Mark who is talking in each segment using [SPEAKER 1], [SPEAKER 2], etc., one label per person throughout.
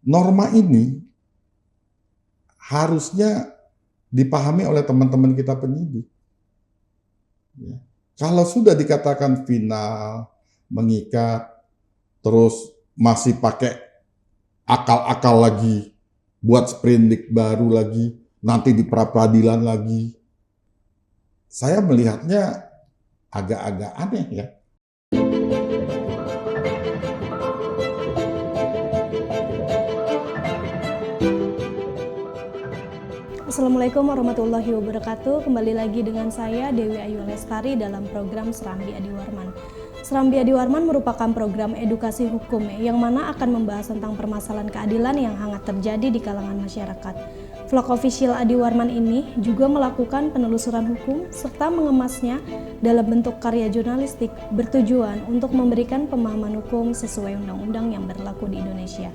[SPEAKER 1] norma ini harusnya dipahami oleh teman-teman kita penyidik. Ya. Kalau sudah dikatakan final, mengikat, terus masih pakai akal-akal lagi, buat sprindik baru lagi, nanti di pra-peradilan lagi, saya melihatnya agak-agak aneh ya.
[SPEAKER 2] Assalamualaikum warahmatullahi wabarakatuh. Kembali lagi dengan saya Dewi Ayu Lestari dalam program Serambi Adi Warman. Serambi Adi Warman merupakan program edukasi hukum yang mana akan membahas tentang permasalahan keadilan yang hangat terjadi di kalangan masyarakat. Vlog official Adi Warman ini juga melakukan penelusuran hukum serta mengemasnya dalam bentuk karya jurnalistik bertujuan untuk memberikan pemahaman hukum sesuai undang-undang yang berlaku di Indonesia.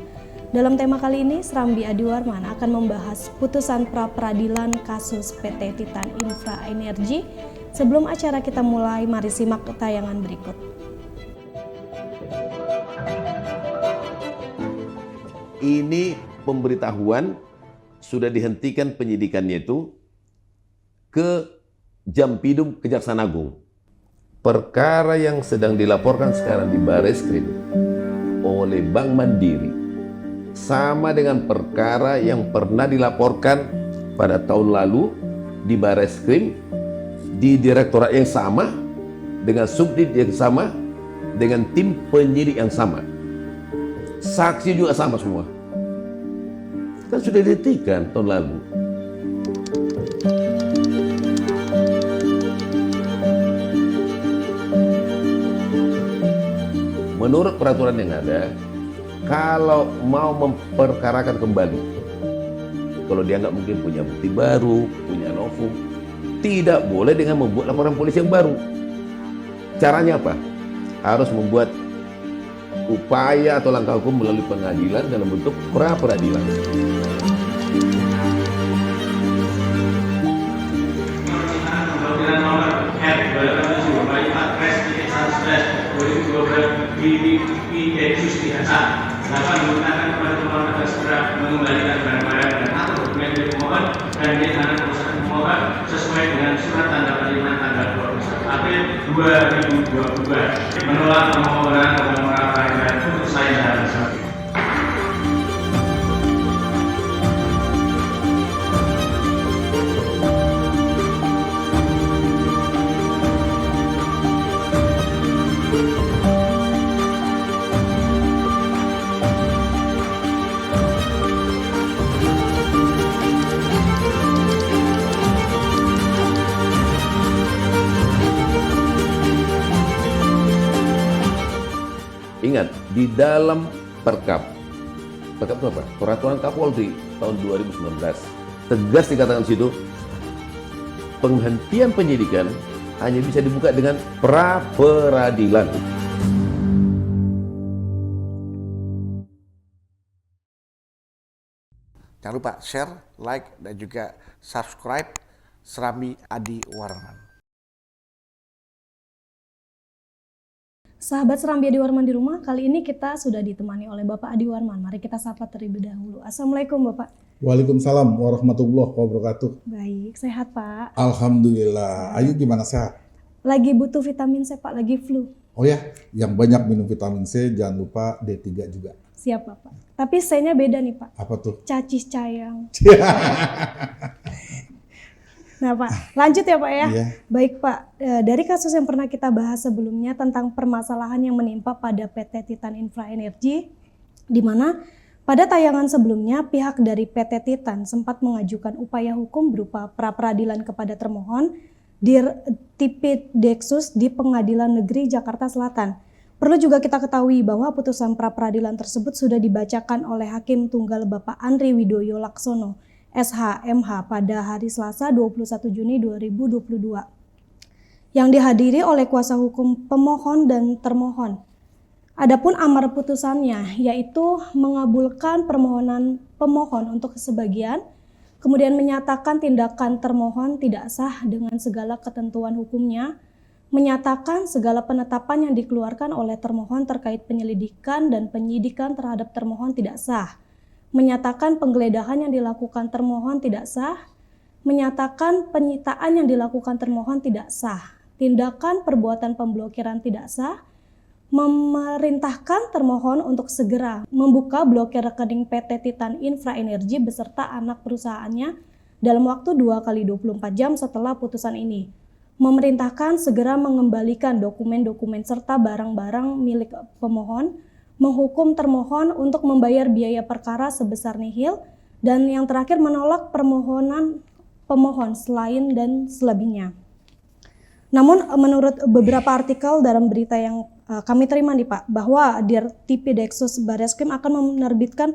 [SPEAKER 2] Dalam tema kali ini, Serambi Adi Warman akan membahas putusan pra-peradilan kasus PT Titan Infra Energy. Sebelum acara kita mulai, mari simak tayangan berikut.
[SPEAKER 3] Ini pemberitahuan sudah dihentikan penyidikannya itu ke Jampidum Kejaksaan Agung. Perkara yang sedang dilaporkan sekarang di Bareskrim oleh Bank Mandiri sama dengan perkara yang pernah dilaporkan pada tahun lalu di Bareskrim di direktorat yang sama dengan subdit yang sama dengan tim penyidik yang sama, saksi juga sama semua, kan sudah dihentikan tahun lalu. Menurut peraturan yang ada, kalau mau memperkarakan kembali, kalau dianggap mungkin punya bukti baru, punya novum, tidak boleh dengan membuat laporan polisi yang baru. Caranya apa? Harus membuat upaya atau langkah hukum melalui pengadilan dalam bentuk pra-peradilan.
[SPEAKER 4] Dapat menggunakan kepada pemohon agar segera mengembalikan barang-barang dan atau dokumen dari pemohon dan ditahan perusahaan pemohon sesuai dengan surat tanda terima tanggal 21 April 2022. Menolak permohonan pemohon peradilan untuk saya dan saksi.
[SPEAKER 3] Ingat, di dalam Perkap itu apa? Peraturan Kapolri tahun 2019 tegas dikatakan situ, penghentian penyidikan hanya bisa dibuka dengan pra-peradilan.
[SPEAKER 5] Jangan lupa share, like, dan juga subscribe Serambi Adi Warman.
[SPEAKER 2] Sahabat Serambi Adi Warman di rumah, kali ini kita sudah ditemani oleh Bapak Adi Warman. Mari kita sapa terlebih dahulu. Assalamualaikum Bapak.
[SPEAKER 1] Waalaikumsalam warahmatullahi wabarakatuh.
[SPEAKER 2] Baik, sehat Pak?
[SPEAKER 1] Alhamdulillah. Ayu gimana, sehat?
[SPEAKER 2] Lagi butuh vitamin C Pak, lagi flu.
[SPEAKER 1] Oh ya, yang banyak minum vitamin C, jangan lupa D3 juga.
[SPEAKER 2] Siap Bapak. Tapi C-nya beda nih Pak.
[SPEAKER 1] Apa tuh?
[SPEAKER 2] Cacis cayang. Nah Pak, lanjut ya Pak ya.
[SPEAKER 1] Iya.
[SPEAKER 2] Baik Pak, dari kasus yang pernah kita bahas sebelumnya tentang permasalahan yang menimpa pada PT Titan Infra Energy, di mana pada tayangan sebelumnya pihak dari PT Titan sempat mengajukan upaya hukum berupa pra-peradilan kepada termohon Dirtipideksus di Pengadilan Negeri Jakarta Selatan. Perlu juga kita ketahui bahwa putusan pra-peradilan tersebut sudah dibacakan oleh Hakim Tunggal Bapak Andri Widoyo Laksono, SH.MH pada hari Selasa 21 Juni 2022 yang dihadiri oleh kuasa hukum pemohon dan termohon. Adapun amar putusannya yaitu mengabulkan permohonan pemohon untuk sebagian, kemudian menyatakan tindakan termohon tidak sah dengan segala ketentuan hukumnya, menyatakan segala penetapan yang dikeluarkan oleh termohon terkait penyelidikan dan penyidikan terhadap termohon tidak sah. menyatakan penggeledahan yang dilakukan termohon tidak sah, menyatakan penyitaan yang dilakukan termohon tidak sah, tindakan perbuatan pemblokiran tidak sah, memerintahkan termohon untuk segera membuka blokir rekening PT Titan Infra Energy beserta anak perusahaannya dalam waktu 2x24 jam setelah putusan ini. Memerintahkan segera mengembalikan dokumen-dokumen serta barang-barang milik pemohon, menghukum termohon untuk membayar biaya perkara sebesar nihil, dan yang terakhir menolak permohonan pemohon selain dan selebihnya. Namun menurut beberapa artikel dalam berita yang kami terima nih Pak, bahwa Dirtipi Deksus Bareskrim akan menerbitkan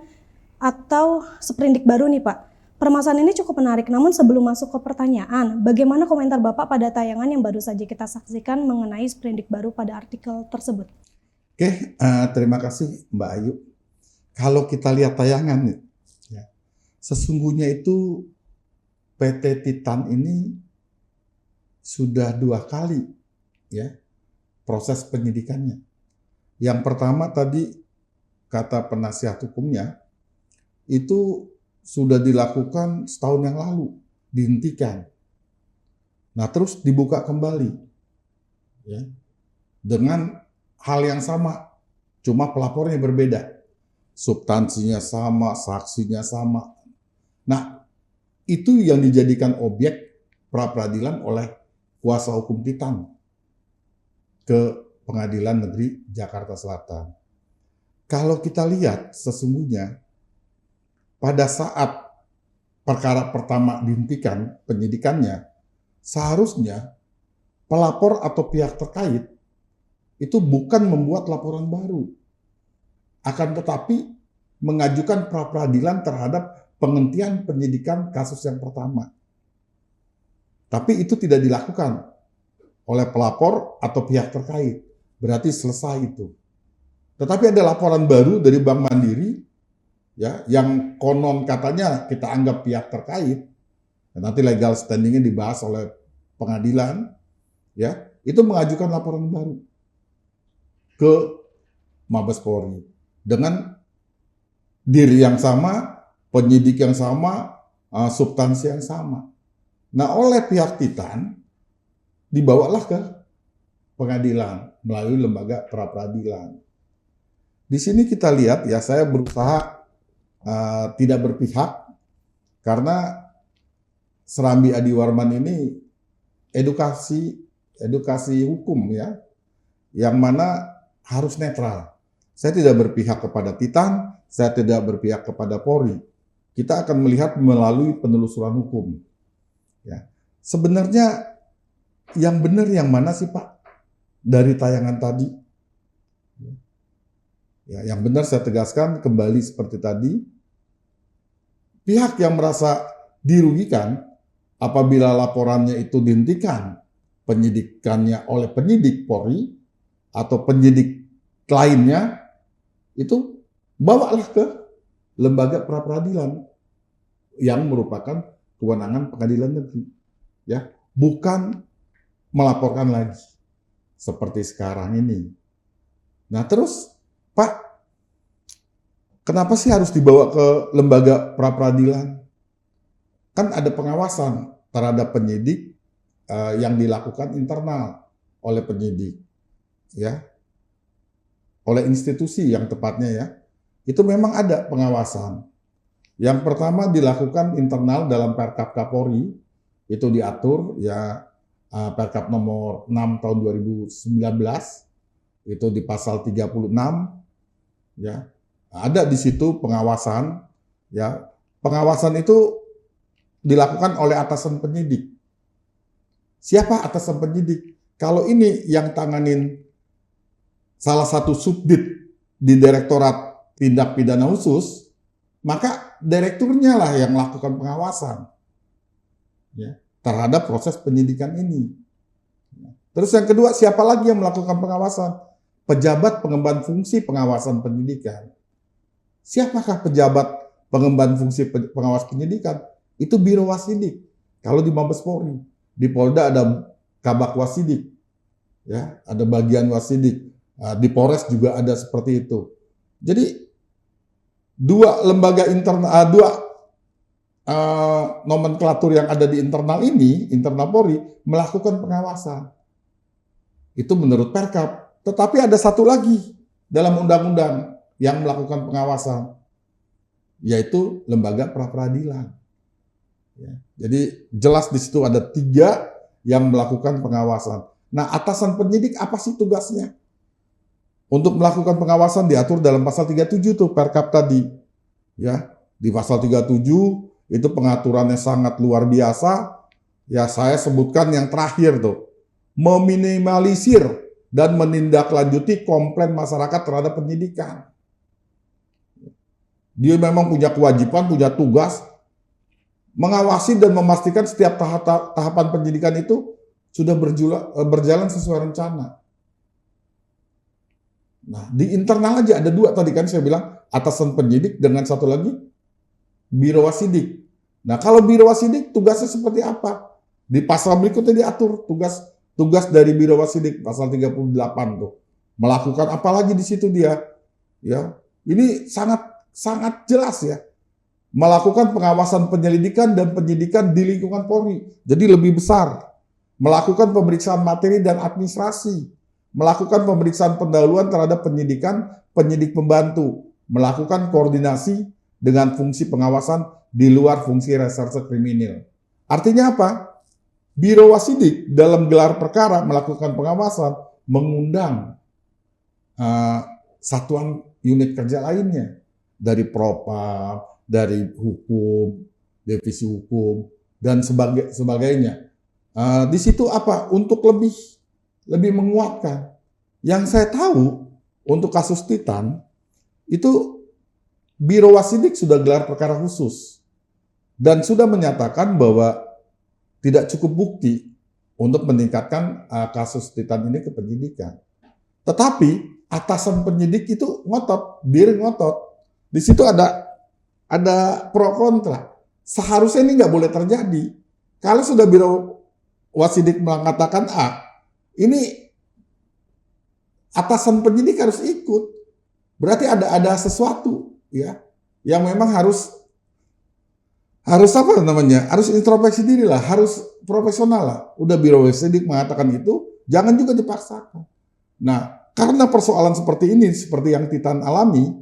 [SPEAKER 2] atau sprindik baru nih Pak. Permasalahan ini cukup menarik, namun sebelum masuk ke pertanyaan, bagaimana komentar Bapak pada tayangan yang baru saja kita saksikan mengenai sprindik baru pada artikel tersebut?
[SPEAKER 1] Oke, terima kasih Mbak Ayu. Kalau kita lihat tayangan nih, ya, sesungguhnya itu PT Titan ini sudah 2 kali ya proses penyidikannya. Yang pertama tadi kata penasihat hukumnya itu sudah dilakukan setahun yang lalu, dihentikan. Nah terus dibuka kembali ya, dengan hal yang sama, cuma pelapornya berbeda. Substansinya sama, saksinya sama. Nah itu yang dijadikan objek pra-peradilan oleh kuasa hukum Titan ke Pengadilan Negeri Jakarta Selatan. Kalau kita lihat sesungguhnya pada saat perkara pertama dihentikan penyidikannya, seharusnya pelapor atau pihak terkait itu bukan membuat laporan baru, akan tetapi mengajukan pra-peradilan terhadap penghentian penyidikan kasus yang pertama. Tapi itu tidak dilakukan oleh pelapor atau pihak terkait, berarti selesai itu. Tetapi ada laporan baru dari Bank Mandiri, ya, yang konon katanya kita anggap pihak terkait, dan nanti legal standingnya dibahas oleh pengadilan, ya, itu mengajukan laporan baru ke Mabes Polri dengan diri yang sama, penyidik yang sama, substansi yang sama. Nah, oleh pihak Titan dibawalah ke pengadilan melalui lembaga pra-peradilan. Di sini kita lihat ya, saya berusaha tidak berpihak karena Serambi Adi Warman ini edukasi hukum ya, yang mana harus netral. Saya tidak berpihak kepada Titan, saya tidak berpihak kepada Polri. Kita akan melihat melalui penelusuran hukum. Ya. Sebenarnya yang benar yang mana sih Pak dari tayangan tadi? Ya, yang benar saya tegaskan kembali seperti tadi. Pihak yang merasa dirugikan apabila laporannya itu dihentikan penyidikannya oleh penyidik Polri atau penyidik lainnya, itu bawalah ke lembaga pra-peradilan yang merupakan kewenangan pengadilan negeri, ya, bukan melaporkan lagi seperti sekarang ini. Nah terus Pak, kenapa sih harus dibawa ke lembaga pra-peradilan? Kan ada pengawasan terhadap penyidik yang dilakukan internal oleh penyidik, ya, oleh institusi yang tepatnya ya. Itu memang ada pengawasan. Yang pertama dilakukan internal dalam Perkap Kapolri, itu diatur ya, Perkap nomor 6 tahun 2019, itu di pasal 36, ya, ada di situ pengawasan, ya. Pengawasan itu dilakukan oleh atasan penyidik. Siapa atasan penyidik? Kalau ini yang tanganin salah satu subdit di Direktorat Tindak Pidana Khusus, maka direkturnya lah yang melakukan pengawasan, ya, terhadap proses penyidikan ini. Terus yang kedua, siapa lagi yang melakukan pengawasan? Pejabat pengemban fungsi pengawasan penyidikan. Siapakah pejabat pengemban fungsi pengawas penyidikan? Itu Biro Wasidik. Kalau di Mabes Polri, di Polda ada Kabak Wasidik, ya, ada bagian Wasidik. Di Polres juga ada seperti itu. Jadi dua lembaga internal, dua nomenklatur yang ada di internal ini, internal Polri, melakukan pengawasan. Itu menurut Perkap. Tetapi ada satu lagi dalam undang-undang yang melakukan pengawasan, yaitu lembaga pra-peradilan. Ya, jadi jelas di situ ada 3 yang melakukan pengawasan. Nah, atasan penyidik apa sih tugasnya? Untuk melakukan pengawasan diatur dalam pasal 37 tuh Perkap tadi. Ya, di pasal 37 itu pengaturannya sangat luar biasa. Ya, saya sebutkan yang terakhir tuh. Meminimalisir dan menindaklanjuti komplain masyarakat terhadap penyidikan. Dia memang punya kewajiban, punya tugas mengawasi dan memastikan setiap tahapan penyidikan itu sudah berjalan sesuai rencana. Nah, di internal aja ada 2 tadi kan saya bilang, atasan penyidik dengan satu lagi biro wasidik. Nah, kalau biro wasidik tugasnya seperti apa? Di pasal berikutnya diatur tugas dari biro wasidik pasal 38 tuh. Melakukan apa lagi di situ dia? Ya, ini sangat jelas ya. Melakukan pengawasan penyelidikan dan penyidikan di lingkungan Polri. Jadi lebih besar. Melakukan pemeriksaan materi dan administrasi. Melakukan pemeriksaan pendahuluan terhadap penyidik pembantu. Melakukan koordinasi dengan fungsi pengawasan di luar fungsi reserse kriminal. Artinya apa? Biro wasidik dalam gelar perkara melakukan pengawasan, mengundang satuan unit kerja lainnya dari Propam, dari hukum, divisi hukum, dan sebagainya. Di situ apa? Untuk lebih menguatkan. Yang saya tahu untuk kasus Titan itu Biro Wasidik sudah gelar perkara khusus dan sudah menyatakan bahwa tidak cukup bukti untuk meningkatkan kasus Titan ini ke penyidikan. Tetapi atasan penyidik itu ngotot, bir ngotot. Di situ ada pro kontra. Seharusnya ini nggak boleh terjadi. Kalau sudah Biro Wasidik mengatakan A, ini atasan penyidik harus ikut. Berarti ada sesuatu ya yang memang harus apa namanya? Harus introspeksi diri lah, harus profesional lah. Udah Biro Wasidik mengatakan itu, jangan juga dipaksakan. Nah, karena persoalan seperti ini, seperti yang Titan alami,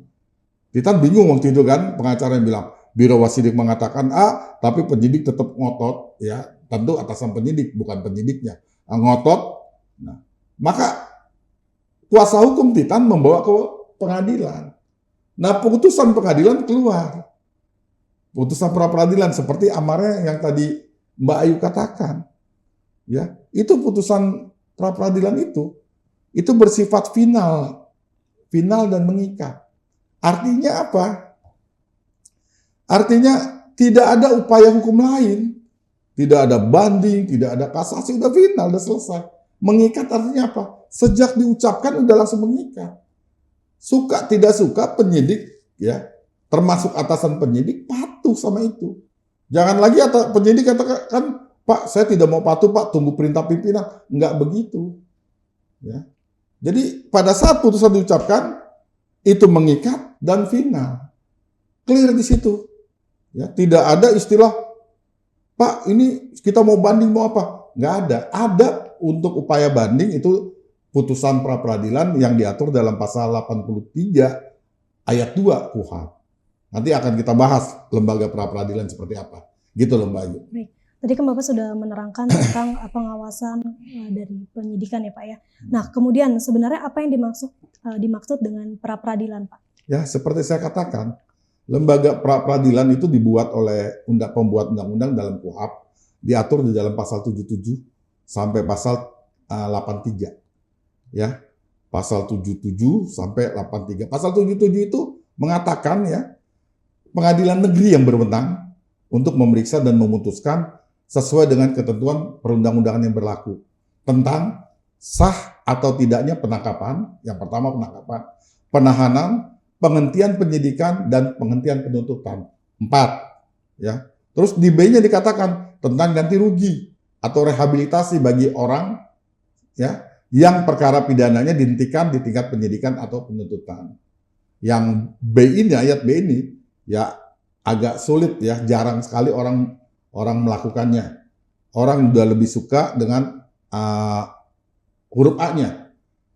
[SPEAKER 1] Titan bingung waktu itu kan, pengacara yang bilang, Biro Wasidik mengatakan A, tapi penyidik tetap ngotot, ya tentu atasan penyidik, bukan penyidiknya. Ngotot, nah, maka kuasa hukum Titan membawa ke pengadilan. Nah, putusan pengadilan keluar. Putusan pra-peradilan seperti amarnya yang tadi Mbak Ayu katakan. Ya, itu putusan pra-peradilan itu bersifat final dan mengikat. Artinya apa? Artinya tidak ada upaya hukum lain. Tidak ada banding, tidak ada kasasi, udah final, udah selesai. Mengikat artinya apa? Sejak diucapkan udah langsung mengikat. Suka tidak suka penyidik, ya, termasuk atasan penyidik patuh sama itu. Jangan lagi penyidik katakan, Pak, saya tidak mau patuh, Pak, tunggu perintah pimpinan. Enggak begitu. Ya. Jadi pada saat putusan diucapkan, itu mengikat dan final. Clear di situ. Ya, tidak ada istilah, Pak, ini kita mau banding mau apa? Nggak ada. Ada untuk upaya banding itu putusan pra-peradilan yang diatur dalam pasal 83 ayat 2 KUHP. Nanti akan kita bahas lembaga pra-peradilan seperti apa. Gitu loh Mbak Ayu.
[SPEAKER 2] Baik. Tadi kan Bapak sudah menerangkan tentang pengawasan dari penyidikan ya Pak ya. Nah kemudian sebenarnya apa yang dimaksud dengan pra-peradilan Pak?
[SPEAKER 1] Ya seperti saya katakan, lembaga pra-peradilan itu dibuat oleh pembuat undang-undang dalam KUHP, diatur di dalam pasal 77 sampai pasal 83. Ya, pasal 77 sampai 83. Pasal 77 itu mengatakan ya, pengadilan negeri yang berwenang untuk memeriksa dan memutuskan sesuai dengan ketentuan perundang-undangan yang berlaku tentang sah atau tidaknya penangkapan. Yang pertama penangkapan, penahanan, penghentian penyidikan dan penghentian penuntutan. 4. Ya. Terus di B-nya dikatakan tentang ganti rugi atau rehabilitasi bagi orang ya yang perkara pidananya dihentikan di tingkat penyidikan atau penuntutan. Yang B ini, ayat B ini, ya agak sulit ya, jarang sekali orang melakukannya. Orang udah lebih suka dengan huruf A-nya.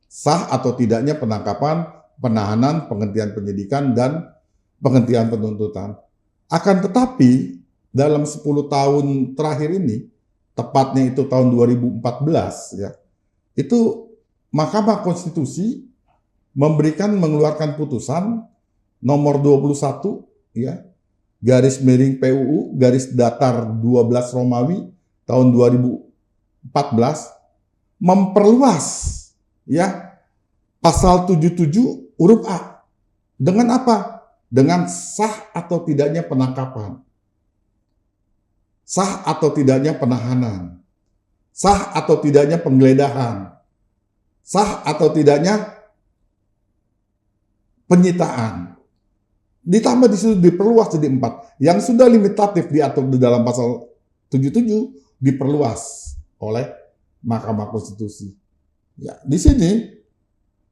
[SPEAKER 1] Sah atau tidaknya penangkapan, penahanan, penghentian penyidikan, dan penghentian penuntutan. Akan tetapi, dalam 10 tahun terakhir ini, tepatnya itu tahun 2014, ya, itu Mahkamah Konstitusi mengeluarkan putusan nomor 21, ya, garis miring PUU, garis datar 12 Romawi, tahun 2014, memperluas, ya, pasal 77 huruf A. Dengan apa? Dengan sah atau tidaknya penangkapan. Sah atau tidaknya penahanan. Sah atau tidaknya penggeledahan. Sah atau tidaknya penyitaan. Ditambah di situ diperluas jadi 4. Yang sudah limitatif diatur di dalam pasal 77 diperluas oleh Mahkamah Konstitusi. Ya, di sini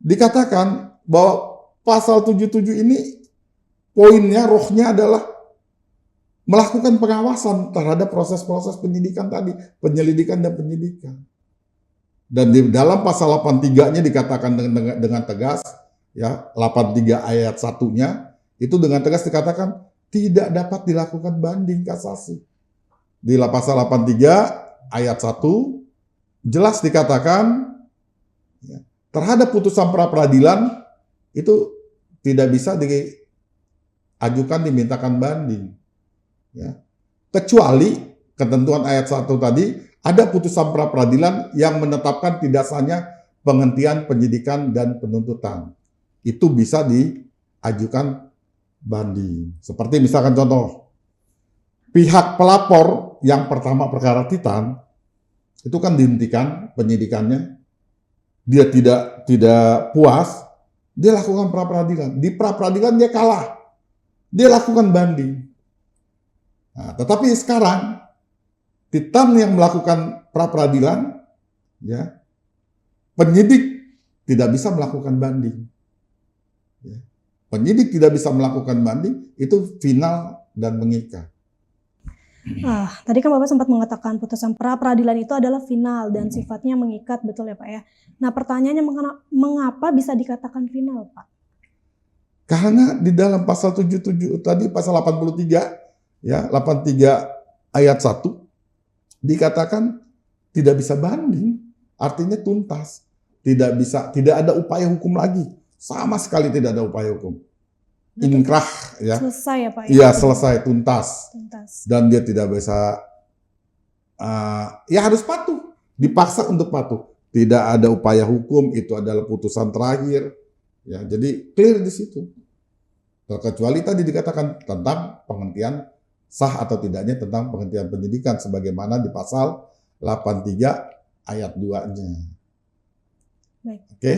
[SPEAKER 1] dikatakan bahwa pasal 77 ini poinnya, rohnya adalah melakukan pengawasan terhadap proses-proses penyidikan tadi, penyelidikan dan penyidikan. Dan di dalam pasal 83-nya dikatakan dengan tegas, ya, 83 ayat 1-nya, itu dengan tegas dikatakan tidak dapat dilakukan banding kasasi. Di pasal 83 ayat 1, jelas dikatakan, ya, terhadap putusan pra-peradilan itu tidak bisa diajukan, dimintakan banding. Ya. Kecuali ketentuan ayat 1 tadi, ada putusan pra-peradilan yang menetapkan tidak sahnya penghentian penyidikan dan penuntutan. Itu bisa diajukan banding. Seperti misalkan contoh, pihak pelapor yang pertama perkara Titan, itu kan dihentikan penyidikannya, dia tidak puas, dia lakukan pra-peradilan. Di pra-peradilan dia kalah, dia lakukan banding. Nah, tetapi sekarang Titan yang melakukan pra-peradilan, ya, penyidik tidak bisa melakukan banding. Ya. Penyidik tidak bisa melakukan banding, itu final dan mengikat.
[SPEAKER 2] Tadi kan Bapak sempat mengatakan putusan pra-peradilan itu adalah final dan sifatnya mengikat, betul ya Pak ya? Nah pertanyaannya mengapa bisa dikatakan final Pak?
[SPEAKER 1] Karena di dalam pasal 77 tadi, pasal 83, ya, 83 ayat 1, dikatakan tidak bisa banding, artinya tuntas. Tidak ada upaya hukum lagi. Sama sekali tidak ada upaya hukum. Inkrah, ya.
[SPEAKER 2] Selesai ya Pak?
[SPEAKER 1] Iya, selesai, tuntas.
[SPEAKER 2] Tuntas.
[SPEAKER 1] Dan dia tidak bisa, ya harus patuh. Dipaksa untuk patuh. Tidak ada upaya hukum, itu adalah putusan terakhir. Ya, jadi clear di situ. Terkecuali tadi dikatakan tentang penghentian sah atau tidaknya tentang penghentian penyidikan sebagaimana di pasal 83 ayat 2-nya.
[SPEAKER 2] Baik.
[SPEAKER 1] Oke?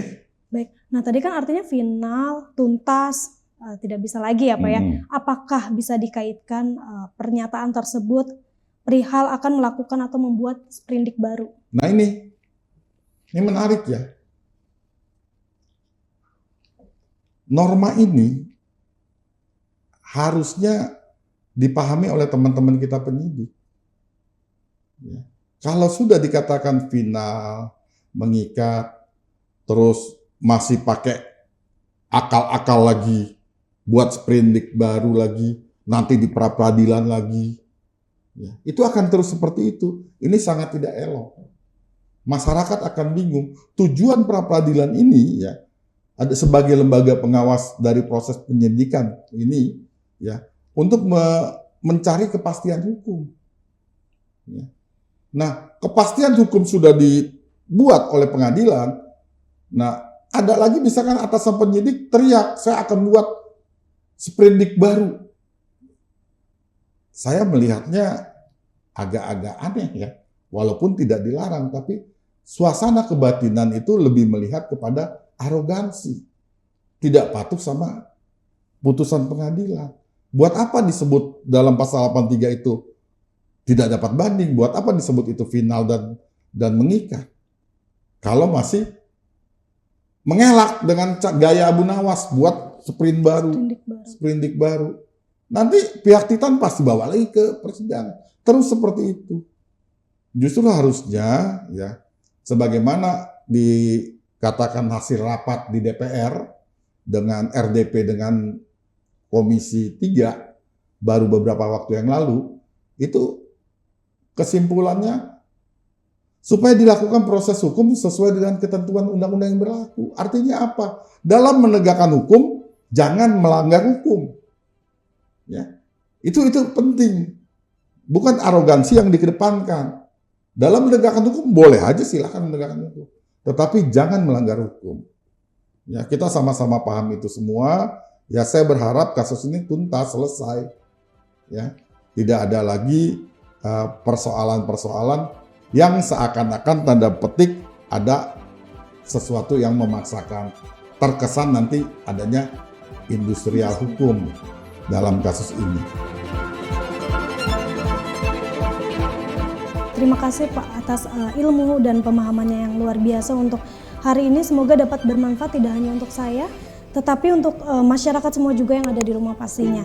[SPEAKER 2] Baik. Nah, tadi kan artinya final, tuntas, tidak bisa lagi ya Pak ya. Apakah bisa dikaitkan pernyataan tersebut perihal akan melakukan atau membuat sprindik baru?
[SPEAKER 1] Nah ini menarik ya. Norma ini harusnya dipahami oleh teman-teman kita penyidik. Ya. Kalau sudah dikatakan final, mengikat, terus masih pakai akal-akal lagi, buat sprindik baru lagi, nanti di pra-peradilan lagi, ya, itu akan terus seperti itu. Ini sangat tidak elok. Masyarakat akan bingung. Tujuan pra-peradilan ini, ya, ada sebagai lembaga pengawas dari proses penyidikan ini, ya, untuk mencari kepastian hukum. Ya. Nah, kepastian hukum sudah dibuat oleh pengadilan. Nah, ada lagi misalkan atasan penyidik teriak, saya akan buat sprindik baru. Saya melihatnya agak-agak aneh ya. Walaupun tidak dilarang, tapi suasana kebatinan itu lebih melihat kepada arogansi. Tidak patuh sama putusan pengadilan. Buat apa disebut dalam pasal 83 itu tidak dapat banding? Buat apa disebut itu final dan mengikat? Kalau masih mengelak dengan gaya Abu Nawas buat sprint baru, sprindik baru. Nanti pihak Titan pasti bawa lagi ke persidangan. Terus seperti itu. Justru harusnya ya sebagaimana dikatakan hasil rapat di DPR dengan RDP dengan Komisi 3 baru beberapa waktu yang lalu, itu kesimpulannya supaya dilakukan proses hukum sesuai dengan ketentuan undang-undang yang berlaku. Artinya apa? Dalam menegakkan hukum jangan melanggar hukum. Ya. Itu penting. Bukan arogansi yang dikedepankan. Dalam menegakkan hukum boleh aja silakan menegakkan hukum, tetapi jangan melanggar hukum. Ya, kita sama-sama paham itu semua. Ya, saya berharap kasus ini tuntas, selesai. Ya, tidak ada lagi persoalan-persoalan yang seakan-akan tanda petik ada sesuatu yang memaksakan. Terkesan nanti adanya industrial hukum dalam kasus ini.
[SPEAKER 2] Terima kasih Pak atas ilmu dan pemahamannya yang luar biasa untuk hari ini. Semoga dapat bermanfaat tidak hanya untuk saya, tetapi untuk masyarakat semua juga yang ada di rumah pastinya.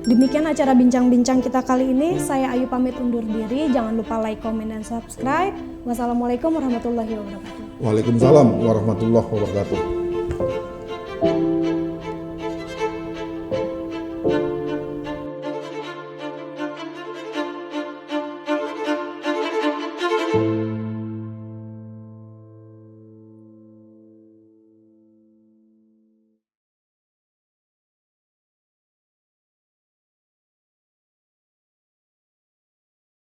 [SPEAKER 2] Demikian acara bincang-bincang kita kali ini. Saya Ayu pamit undur diri. Jangan lupa like, komen, dan subscribe. Wassalamualaikum warahmatullahi wabarakatuh.
[SPEAKER 1] Waalaikumsalam warahmatullahi wabarakatuh.